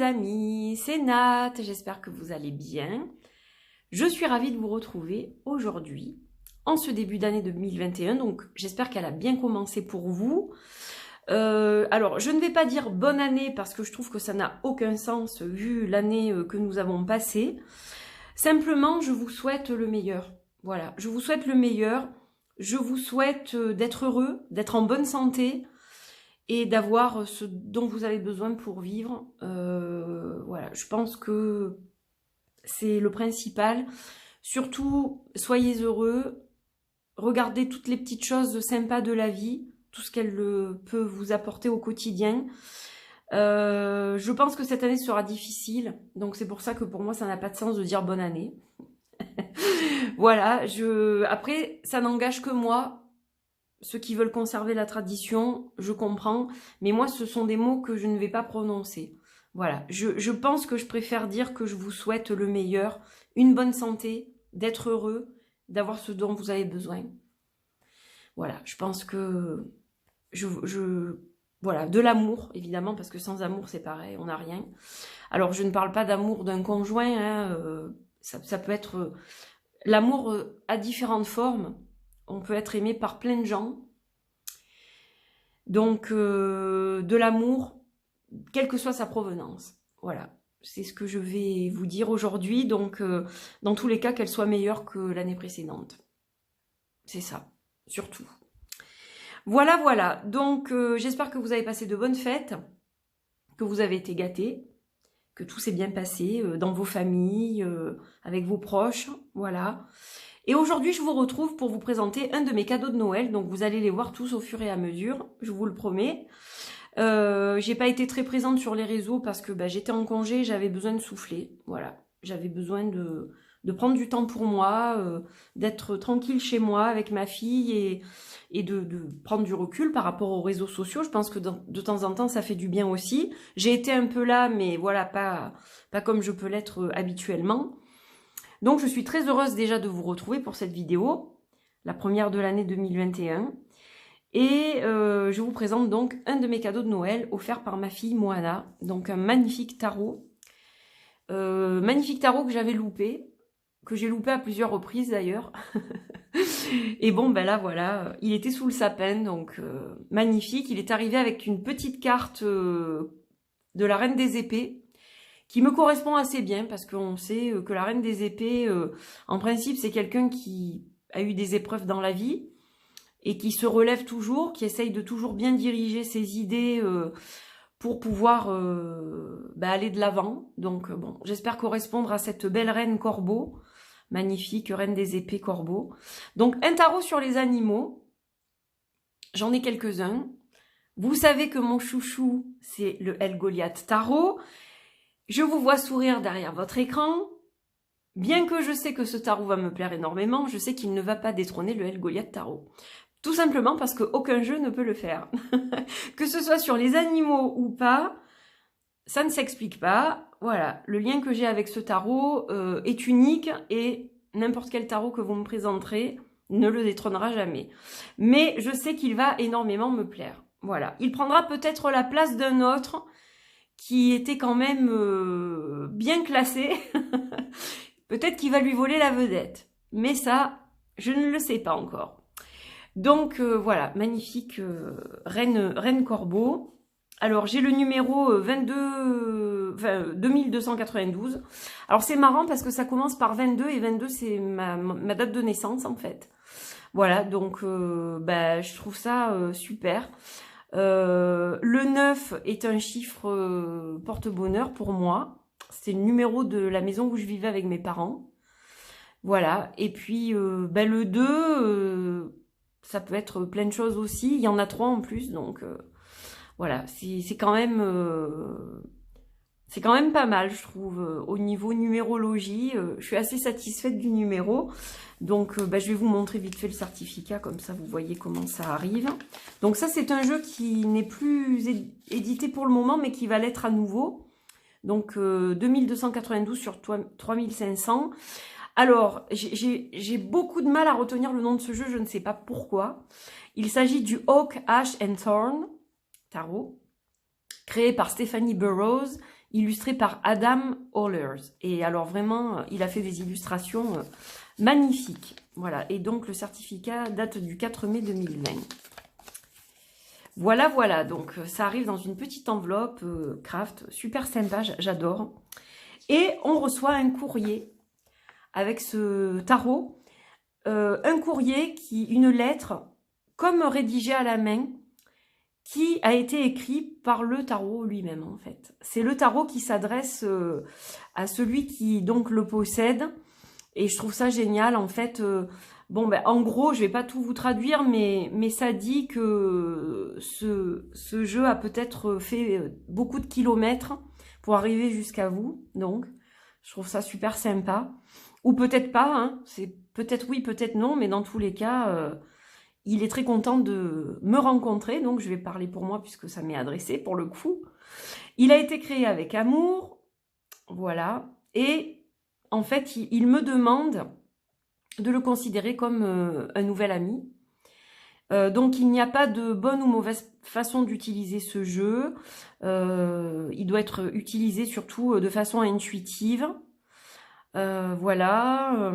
les amis, c'est Nat, j'espère que vous allez bien. Je suis ravie de vous retrouver aujourd'hui, en ce début d'année 2021, donc j'espère qu'elle a bien commencé pour vous. Alors, je ne vais pas dire bonne année parce que je trouve que ça n'a aucun sens vu l'année que nous avons passée. Simplement, je vous souhaite le meilleur. Voilà, je vous souhaite le meilleur. Je vous souhaite d'être heureux, d'être en bonne santé et d'avoir ce dont vous avez besoin pour vivre. Voilà, je pense que c'est le principal. Surtout, soyez heureux. Regardez toutes les petites choses sympas de la vie, tout ce qu'elle peut vous apporter au quotidien. Je pense que cette année sera difficile, donc c'est pour ça que pour moi ça n'a pas de sens de dire bonne année. Voilà, après ça n'engage que moi. Ceux qui veulent conserver la tradition, je comprends, mais moi ce sont des mots que je ne vais pas prononcer. Voilà, je pense que je préfère dire que je vous souhaite le meilleur, une bonne santé, d'être heureux, d'avoir ce dont vous avez besoin. Voilà, je pense que voilà, de l'amour, évidemment, parce que sans amour, c'est pareil, on n'a rien. Alors, je ne parle pas d'amour d'un conjoint, hein, ça peut être... L'amour a différentes formes, on peut être aimé par plein de gens. Donc, de l'amour, quelle que soit sa provenance. Voilà, c'est ce que je vais vous dire aujourd'hui. Donc, dans tous les cas, qu'elle soit meilleure que l'année précédente. C'est ça, surtout. Voilà, voilà. Donc, j'espère que vous avez passé de bonnes fêtes, que vous avez été gâtés, que tout s'est bien passé dans vos familles, avec vos proches, voilà. Et aujourd'hui, je vous retrouve pour vous présenter un de mes cadeaux de Noël. Donc, vous allez les voir tous au fur et à mesure, je vous le promets. J'ai pas été très présente sur les réseaux parce que j'étais en congé, j'avais besoin de souffler, voilà. J'avais besoin de prendre du temps pour moi, d'être tranquille chez moi avec ma fille et de prendre du recul par rapport aux réseaux sociaux. Je pense que de temps en temps, ça fait du bien aussi. J'ai été un peu là, mais voilà, pas comme je peux l'être habituellement. Donc, je suis très heureuse déjà de vous retrouver pour cette vidéo, la première de l'année 2021. Et je vous présente donc un de mes cadeaux de Noël offert par ma fille Moana. Donc, un magnifique tarot. Magnifique tarot que j'avais loupé, que j'ai loupé à plusieurs reprises d'ailleurs. Et bon, là, voilà, il était sous le sapin, donc magnifique. Il est arrivé avec une petite carte de la Reine des Épées, qui me correspond assez bien, parce qu'on sait que la Reine des Épées, en principe, c'est quelqu'un qui a eu des épreuves dans la vie, et qui se relève toujours, qui essaye de toujours bien diriger ses idées pour pouvoir aller de l'avant. Donc bon, j'espère correspondre à cette belle Reine Corbeau, magnifique Reine des Épées Corbeau. Donc un tarot sur les animaux, j'en ai quelques-uns. Vous savez que mon chouchou, c'est le El Goliath Tarot. Je vous vois sourire derrière votre écran. Bien que je sais que ce tarot va me plaire énormément, je sais qu'il ne va pas détrôner le El Goliath Tarot. Tout simplement parce qu'aucun jeu ne peut le faire. Que ce soit sur les animaux ou pas, ça ne s'explique pas. Voilà, le lien que j'ai avec ce tarot est unique et n'importe quel tarot que vous me présenterez ne le détrônera jamais. Mais je sais qu'il va énormément me plaire. Voilà, il prendra peut-être la place d'un autre qui était quand même bien classé. Peut-être qu'il va lui voler la vedette. Mais ça, je ne le sais pas encore. Donc voilà, magnifique Reine Corbeau. Alors j'ai le numéro 2292. Alors c'est marrant parce que ça commence par 22 et 22 c'est ma date de naissance en fait. Voilà, donc je trouve ça super. Le 9 est un chiffre porte-bonheur pour moi. C'est le numéro de la maison où je vivais avec mes parents. Voilà, et puis le 2... ça peut être plein de choses aussi. Il y en a 3 en plus, donc voilà, c'est quand même pas mal, je trouve, au niveau numérologie. Je suis assez satisfaite du numéro. Donc, je vais vous montrer vite fait le certificat, comme ça vous voyez comment ça arrive. Donc ça, c'est un jeu qui n'est plus édité pour le moment, mais qui va l'être à nouveau. Donc 2292 sur 3500. Alors, j'ai beaucoup de mal à retenir le nom de ce jeu, je ne sais pas pourquoi. Il s'agit du Oak, Ash and Thorn Tarot, créé par Stephanie Burrows illustré par Adam Hollers. Et alors vraiment, il a fait des illustrations magnifiques. Voilà, et donc le certificat date du 4 mai 2020. Voilà, voilà, donc ça arrive dans une petite enveloppe craft, super sympa, j'adore. Et on reçoit un courrier avec ce tarot, un courrier, une lettre, comme rédigée à la main, qui a été écrit par le tarot lui-même en fait. C'est le tarot qui s'adresse à celui qui donc le possède, et je trouve ça génial en fait. Bon, ben, en gros, je vais pas tout vous traduire, mais ça dit que ce jeu a peut-être fait beaucoup de kilomètres pour arriver jusqu'à vous. Donc, je trouve ça super sympa. Ou peut-être pas, hein. C'est peut-être oui, peut-être non, mais dans tous les cas, il est très content de me rencontrer. Donc, je vais parler pour moi puisque ça m'est adressé pour le coup. Il a été créé avec amour. Voilà. Et en fait, il me demande de le considérer comme un nouvel ami. Donc il n'y a pas de bonne ou mauvaise façon d'utiliser ce jeu. Il doit être utilisé surtout de façon intuitive. Voilà.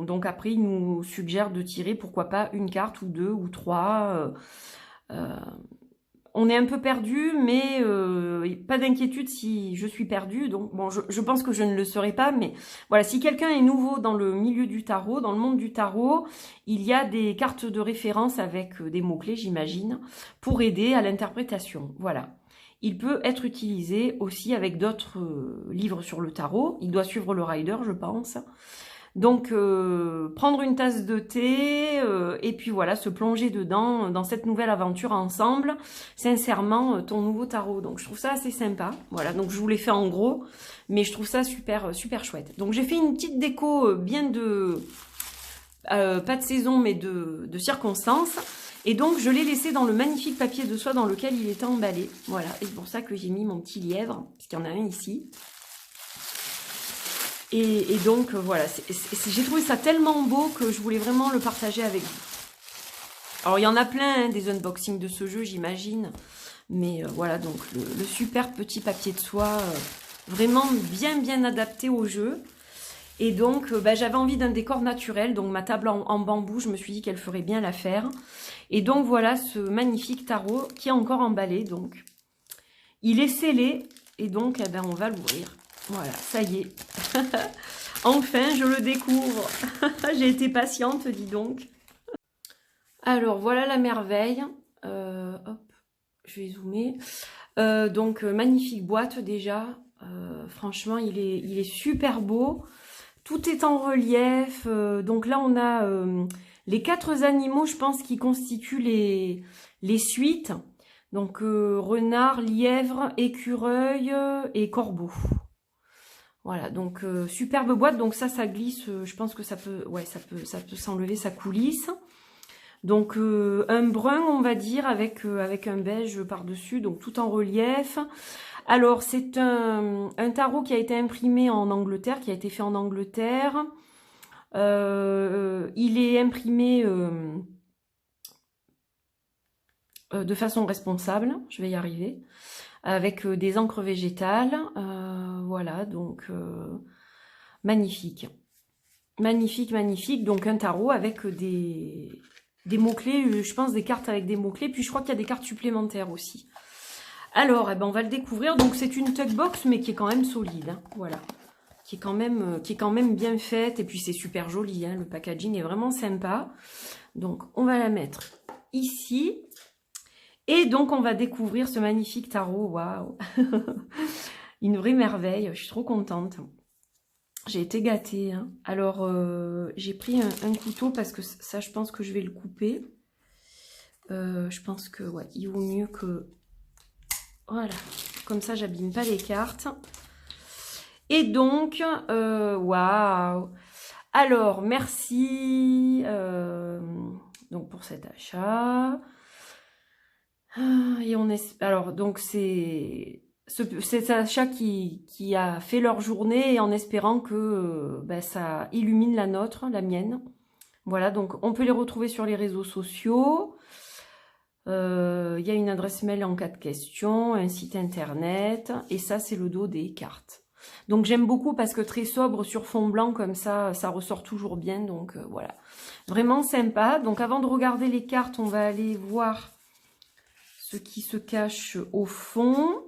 Donc après, il nous suggère de tirer, pourquoi pas, une carte ou deux ou trois. On est un peu perdu, mais pas d'inquiétude si je suis perdue. Donc bon, je pense que je ne le serai pas, mais voilà, si quelqu'un est nouveau dans le milieu du tarot, dans le monde du tarot, il y a des cartes de référence avec des mots-clés, j'imagine, pour aider à l'interprétation. Voilà. Il peut être utilisé aussi avec d'autres livres sur le tarot. Il doit suivre le rider, je pense. Donc, prendre une tasse de thé et puis voilà, se plonger dedans, dans cette nouvelle aventure ensemble. Sincèrement, ton nouveau tarot. Donc, je trouve ça assez sympa. Voilà, donc je vous l'ai fait en gros, mais je trouve ça super, super chouette. Donc, j'ai fait une petite déco bien de... pas de saison, mais de circonstances. Et donc, je l'ai laissé dans le magnifique papier de soie dans lequel il était emballé. Voilà, et c'est pour ça que j'ai mis mon petit lièvre, parce qu'il y en a un ici. Et donc, voilà, j'ai trouvé ça tellement beau que je voulais vraiment le partager avec vous. Alors, il y en a plein, hein, des unboxings de ce jeu, j'imagine. Mais voilà, donc le super petit papier de soie, vraiment bien adapté au jeu. Et donc, j'avais envie d'un décor naturel. Donc, ma table en bambou, je me suis dit qu'elle ferait bien l'affaire. Et donc, voilà ce magnifique tarot qui est encore emballé. Donc, il est scellé. Et donc, eh ben, on va l'ouvrir. Voilà, ça y est. Enfin, je le découvre. J'ai été patiente, dis donc. Alors, voilà la merveille. Hop, je vais zoomer. Donc, magnifique boîte déjà. Franchement, il est super beau. Tout est en relief. Donc là, on a les 4 animaux, je pense, qui constituent les suites. Donc, renard, lièvre, écureuil et corbeau. Voilà, donc superbe boîte. Donc ça glisse. Je pense que ça peut s'enlever, ça coulisse. Donc un brun, on va dire, avec un beige par-dessus, donc tout en relief. Alors c'est un tarot qui a été imprimé en Angleterre, qui a été fait en Angleterre. Il est imprimé de façon responsable, je vais y arriver, avec des encres végétales. Voilà, donc magnifique. Magnifique, magnifique. Donc un tarot avec des mots-clés, je pense des cartes avec des mots-clés, puis je crois qu'il y a des cartes supplémentaires aussi. Alors, eh ben, on va le découvrir. Donc c'est une tuck box, mais qui est quand même solide, hein, voilà. Qui est quand même bien faite, et puis c'est super joli, hein, le packaging est vraiment sympa. Donc on va la mettre ici. Et donc, on va découvrir ce magnifique tarot. Waouh! Une vraie merveille. Je suis trop contente. J'ai été gâtée. Hein. Alors, j'ai pris un couteau parce que ça, je pense que je vais le couper. Je pense que, ouais, il vaut mieux que... Voilà. Comme ça, j'abîme pas les cartes. Et donc, waouh! Alors, merci donc pour cet achat. Et on est... Alors, donc, c'est cet achat qui a fait leur journée et en espérant que ça illumine la nôtre, la mienne. Voilà, donc on peut les retrouver sur les réseaux sociaux. Il y a une adresse mail en cas de question, un site internet, et ça c'est le dos des cartes. Donc j'aime beaucoup parce que très sobre sur fond blanc comme ça ressort toujours bien, donc voilà. Vraiment sympa. Donc avant de regarder les cartes, on va aller voir ce qui se cache au fond.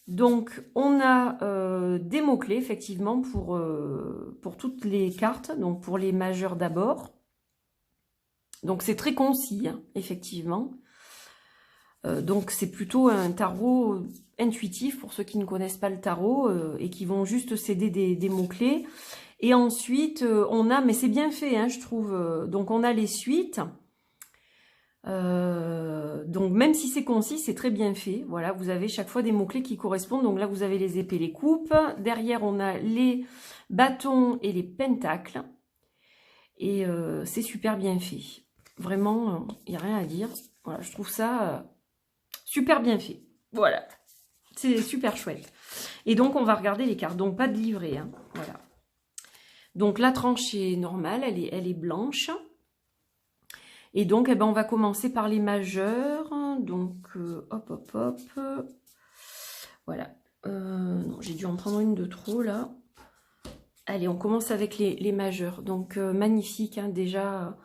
Donc on a des mots-clés effectivement pour toutes les cartes, donc pour les majeurs d'abord. Donc c'est très concis, hein, effectivement. Donc c'est plutôt un tarot intuitif pour ceux qui ne connaissent pas le tarot et qui vont juste céder des mots-clés. Et ensuite, on a, mais c'est bien fait, hein, je trouve, donc on a les suites. Donc même si c'est concis, c'est très bien fait. Voilà, vous avez chaque fois des mots-clés qui correspondent. Donc là, vous avez les épées, les coupes. Derrière, on a les bâtons et les pentacles. Et c'est super bien fait. Vraiment, il n'y a rien à dire. Voilà, je trouve ça super bien fait. Voilà, c'est super chouette. Et donc, on va regarder les cartes. Donc, pas de livret, hein. Voilà. Donc, la tranche est normale, elle est blanche. Et donc, eh ben, on va commencer par les majeurs. Donc, hop, hop, hop. Voilà. Non, j'ai dû en prendre une de trop, là. Allez, on commence avec les majeurs. Donc, magnifique, hein, déjà.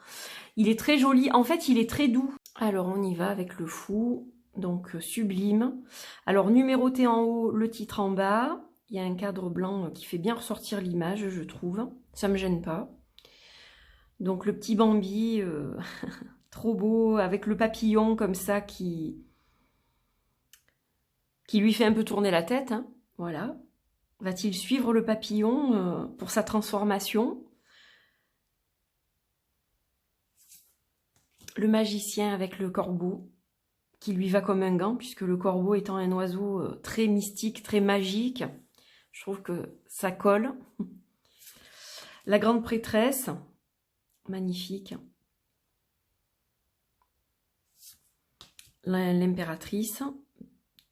Il est très joli. En fait, il est très doux. Alors, on y va avec le fou. Donc, sublime. Alors, numéroté en haut, le titre en bas. Il y a un cadre blanc qui fait bien ressortir l'image, je trouve. Ça me gêne pas. Donc, le petit Bambi, trop beau, avec le papillon comme ça qui lui fait un peu tourner la tête. Hein. Voilà. Va-t-il suivre le papillon pour sa transformation? Le magicien avec le corbeau, qui lui va comme un gant, puisque le corbeau étant un oiseau très mystique, très magique, je trouve que ça colle. La grande prêtresse, magnifique. L'impératrice,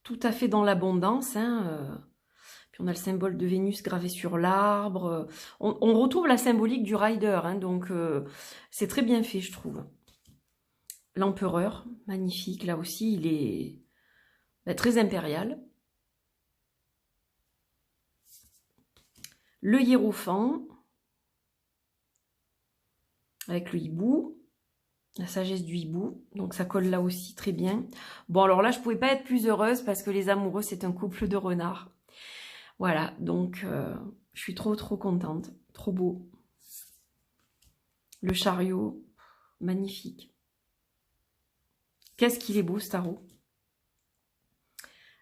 tout à fait dans l'abondance. Hein, puis on a le symbole de Vénus gravé sur l'arbre. On retrouve la symbolique du rider, hein, donc c'est très bien fait, je trouve. L'empereur, magnifique, là aussi, il est très impérial. Le hiérophant, avec le hibou, la sagesse du hibou, donc ça colle là aussi très bien. Bon, alors là, je pouvais pas être plus heureuse parce que les amoureux, c'est un couple de renards. Voilà, donc je suis trop contente, trop beau. Le chariot, magnifique. Qu'est-ce qu'il est beau, ce tarot.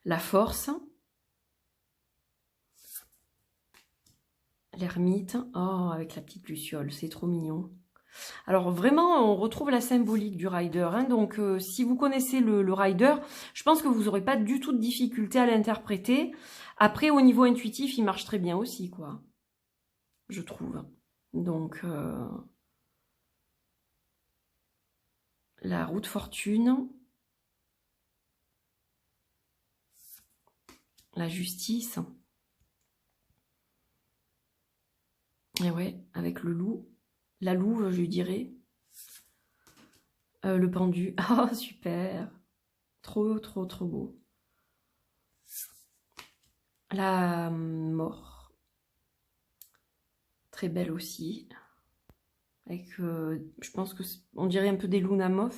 La force. L'ermite. Oh, avec la petite luciole, c'est trop mignon. Alors vraiment, on retrouve la symbolique du rider. Hein, donc si vous connaissez le rider, je pense que vous n'aurez pas du tout de difficulté à l'interpréter. Après, au niveau intuitif, il marche très bien aussi, quoi. Je trouve. Donc, la roue de fortune. La justice. Et ouais, avec le loup. La louve, je dirais. Le pendu. Oh, super. Trop beau. La mort. Très belle aussi. Avec, je pense que on dirait un peu des Luna Moth.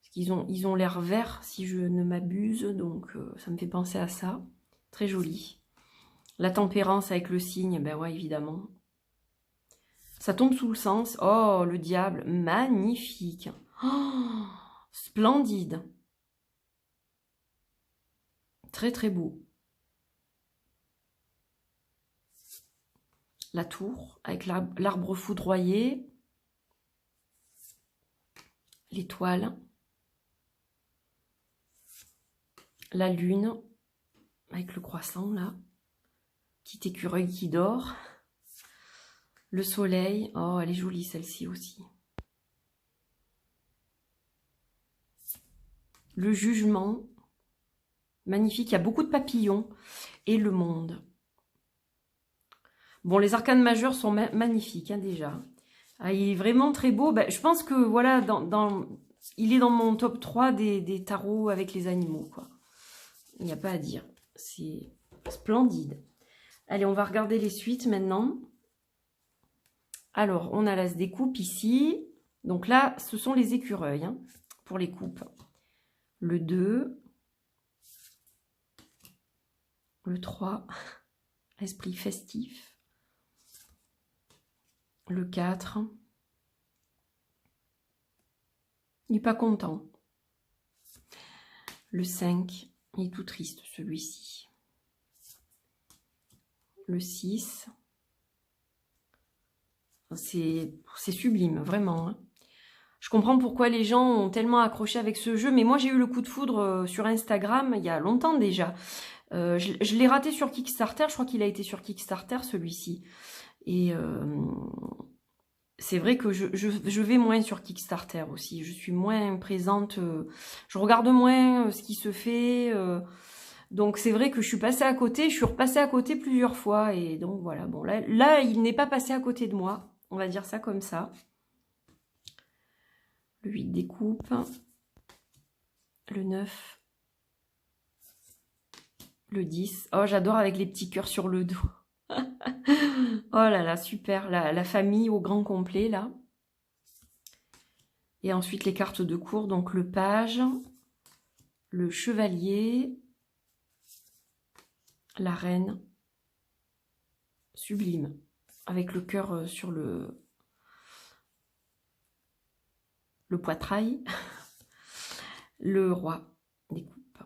Parce qu'ils ont l'air verts, si je ne m'abuse. Donc, ça me fait penser à ça. Très joli. La tempérance avec le cygne, ben ouais, évidemment. Ça tombe sous le sens. Oh, le diable, magnifique. Oh, splendide. Très beau. La tour, avec l'arbre foudroyé. L'étoile. La lune, avec le croissant, là. Petit écureuil qui dort. Le soleil. Oh, elle est jolie, celle-ci aussi. Le jugement. Magnifique, il y a beaucoup de papillons. Et le monde. Bon, les arcanes majeures sont magnifiques, hein, déjà. Ah, il est vraiment très beau. Ben, je pense que, voilà, il est dans mon top 3 des tarots avec les animaux, quoi. Il n'y a pas à dire. C'est splendide. Allez, on va regarder les suites maintenant. Alors, on a l'as des coupes ici. Donc là, ce sont les écureuils hein, pour les coupes. Le 2. Le 3. Esprit festif. Le 4. Il n'est pas content. Le 5. Il est tout triste, celui-ci. Le 6. C'est sublime, vraiment. Hein. Je comprends pourquoi les gens ont tellement accroché avec ce jeu, mais moi j'ai eu le coup de foudre sur Instagram il y a longtemps déjà. Je l'ai raté sur Kickstarter, je crois qu'il a été sur Kickstarter celui-ci. Et c'est vrai que je vais moins sur Kickstarter aussi, je suis moins présente, je regarde moins ce qui se fait. Donc c'est vrai que je suis passée à côté, je suis repassée à côté plusieurs fois. Et donc voilà, bon là il n'est pas passé à côté de moi, on va dire ça comme ça. Le 8 des coupes, le 9, le 10. Oh, j'adore avec les petits cœurs sur le dos. Oh là là, super. La famille au grand complet, là. Et ensuite, les cartes de cour. Donc, le page, le chevalier, la reine. Sublime. Avec le cœur sur le poitrail. Le roi des coupes.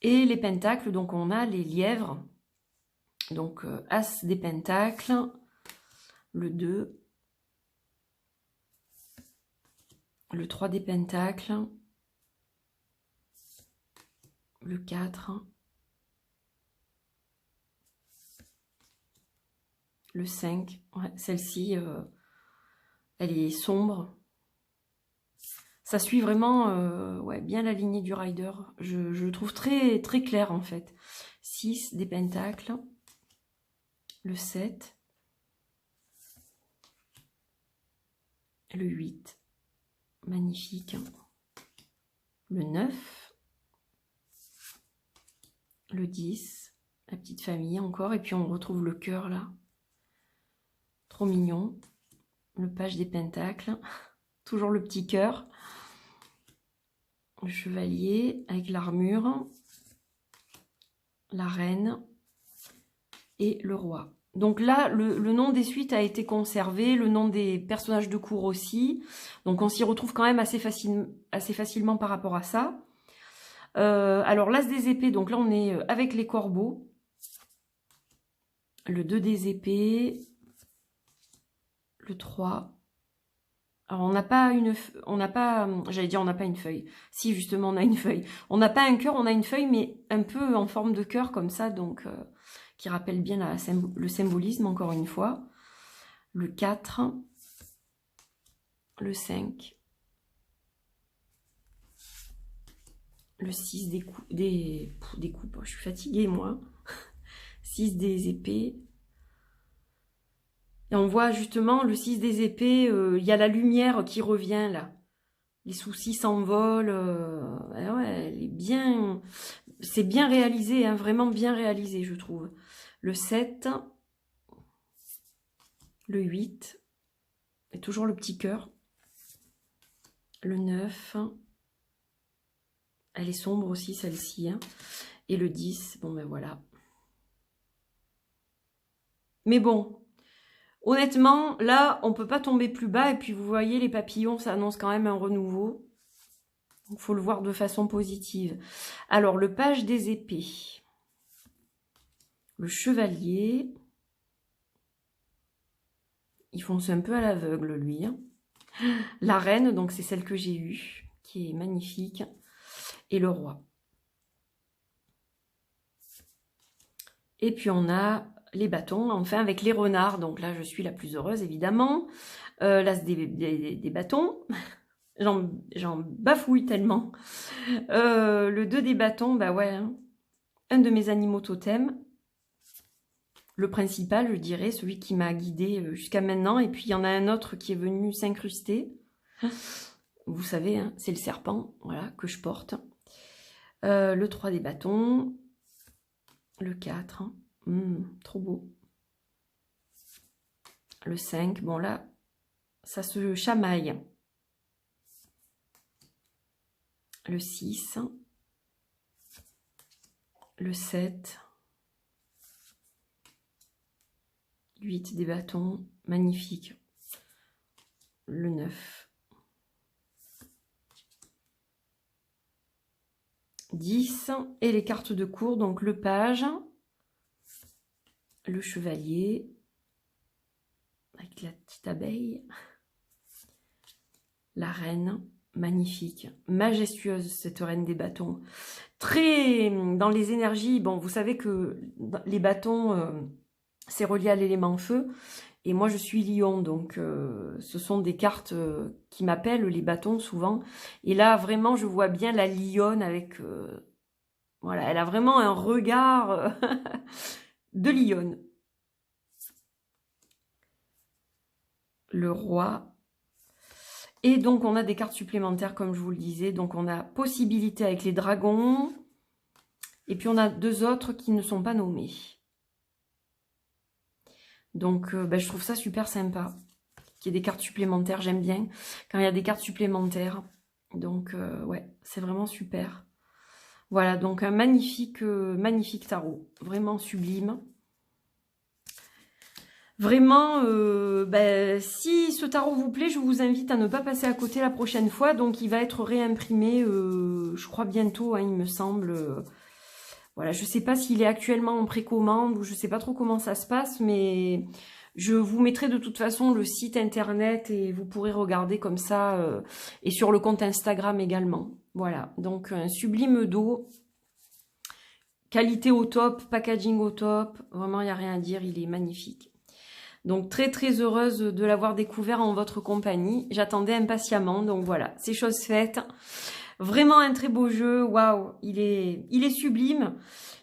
Et les pentacles, donc on a les lièvres. Donc as des pentacles, le 2, le 3 des pentacles, le 4, le 5. Ouais, celle-ci, elle est sombre. Ça suit vraiment ouais, bien la lignée du rider. Je le trouve très, très clair en fait. 6 des pentacles. Le 7. Le 8. Magnifique. Le 9. Le 10. La petite famille encore. Et puis on retrouve le cœur là. Trop mignon. Le page des pentacles. Toujours le petit cœur. Le chevalier avec l'armure, la reine et le roi. Donc là, le nom des suites a été conservé, le nom des personnages de cour aussi. Donc on s'y retrouve quand même assez facilement par rapport à ça. Alors l'as des épées, donc là on est avec les corbeaux. Le 2 des épées. Le 3. Alors, j'allais dire, on n'a pas une feuille. Si, justement, on a une feuille. On n'a pas un cœur, on a une feuille, mais un peu en forme de cœur, comme ça, donc, qui rappelle bien le symbolisme, encore une fois. Le 4, le 5, le 6 des coupes. Je suis fatiguée, moi. 6 des épées. Et on voit justement le 6 des épées, il y a la lumière qui revient là. Les soucis s'envolent. Ouais, elle est bien. C'est bien réalisé, hein, vraiment bien réalisé, je trouve. Le 7, le 8, et toujours le petit cœur. Le 9, elle est sombre aussi celle-ci. Hein. Et le 10, bon ben voilà. Mais bon. Honnêtement, là, on ne peut pas tomber plus bas. Et puis, vous voyez, les papillons, ça annonce quand même un renouveau. Il faut le voir de façon positive. Alors, le page des épées. Le chevalier. Il fonce un peu à l'aveugle, lui. La reine, donc c'est celle que j'ai eue, qui est magnifique. Et le roi. Et puis, on a les bâtons, enfin avec les renards, donc là je suis la plus heureuse évidemment. L'as des bâtons, j'en bafouille tellement. Le 2 des bâtons, bah ouais, hein. Un de mes animaux totems. le principal, je dirais, celui qui m'a guidée jusqu'à maintenant. Et puis, il y en a un autre qui est venu s'incruster. Vous savez, hein, c'est le serpent, voilà, que je porte. Le 3 des bâtons. Le 4. Trop beau. Le 5. Bon, là, ça se chamaille. Le 6. Le 7. 8 des bâtons. Magnifique. Le 9. 10 et les cartes de cour, donc le page, le chevalier, avec la petite abeille, la reine, magnifique, majestueuse cette reine des bâtons, très dans les énergies, bon vous savez que les bâtons c'est relié à l'élément feu, et moi je suis lion, donc ce sont des cartes qui m'appellent les bâtons souvent. Et là vraiment je vois bien la lionne avec... voilà, elle a vraiment un regard de lionne. Le roi. Et donc on a des cartes supplémentaires comme je vous le disais. Donc on a possibilité avec les dragons. Et puis on a 2 autres qui ne sont pas nommés. Donc je trouve ça super sympa qu'il y ait des cartes supplémentaires. J'aime bien quand il y a des cartes supplémentaires. Donc ouais, c'est vraiment super. Voilà, donc un magnifique, magnifique tarot. Vraiment sublime. Vraiment, si ce tarot vous plaît, je vous invite à ne pas passer à côté la prochaine fois. Donc il va être réimprimé, je crois bientôt, hein, il me semble. Voilà, je ne sais pas s'il est actuellement en précommande ou je ne sais pas trop comment ça se passe, mais je vous mettrai de toute façon le site internet et vous pourrez regarder comme ça, et sur le compte Instagram également. Voilà, donc un sublime dos, qualité au top, packaging au top, vraiment il n'y a rien à dire, il est magnifique. Donc très très heureuse de l'avoir découvert en votre compagnie, j'attendais impatiemment, donc voilà, c'est chose faite. Vraiment un très beau jeu, waouh, il est sublime.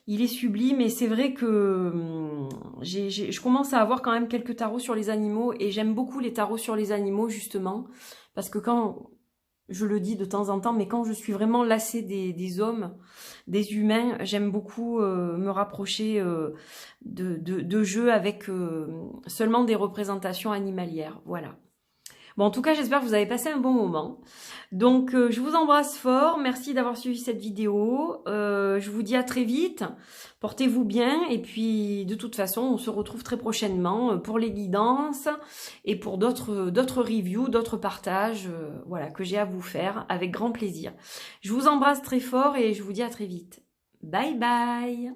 Il est sublime et c'est vrai que je commence à avoir quand même quelques tarots sur les animaux et j'aime beaucoup les tarots sur les animaux justement parce que quand, je le dis de temps en temps, mais quand je suis vraiment lassée des hommes, des humains, j'aime beaucoup me rapprocher de jeux avec seulement des représentations animalières, voilà. Bon, en tout cas, j'espère que vous avez passé un bon moment. Donc, je vous embrasse fort. Merci d'avoir suivi cette vidéo. Je vous dis à très vite. Portez-vous bien. Et puis, de toute façon, on se retrouve très prochainement pour les guidances et pour d'autres reviews, d'autres partages voilà, que j'ai à vous faire avec grand plaisir. Je vous embrasse très fort et je vous dis à très vite. Bye bye!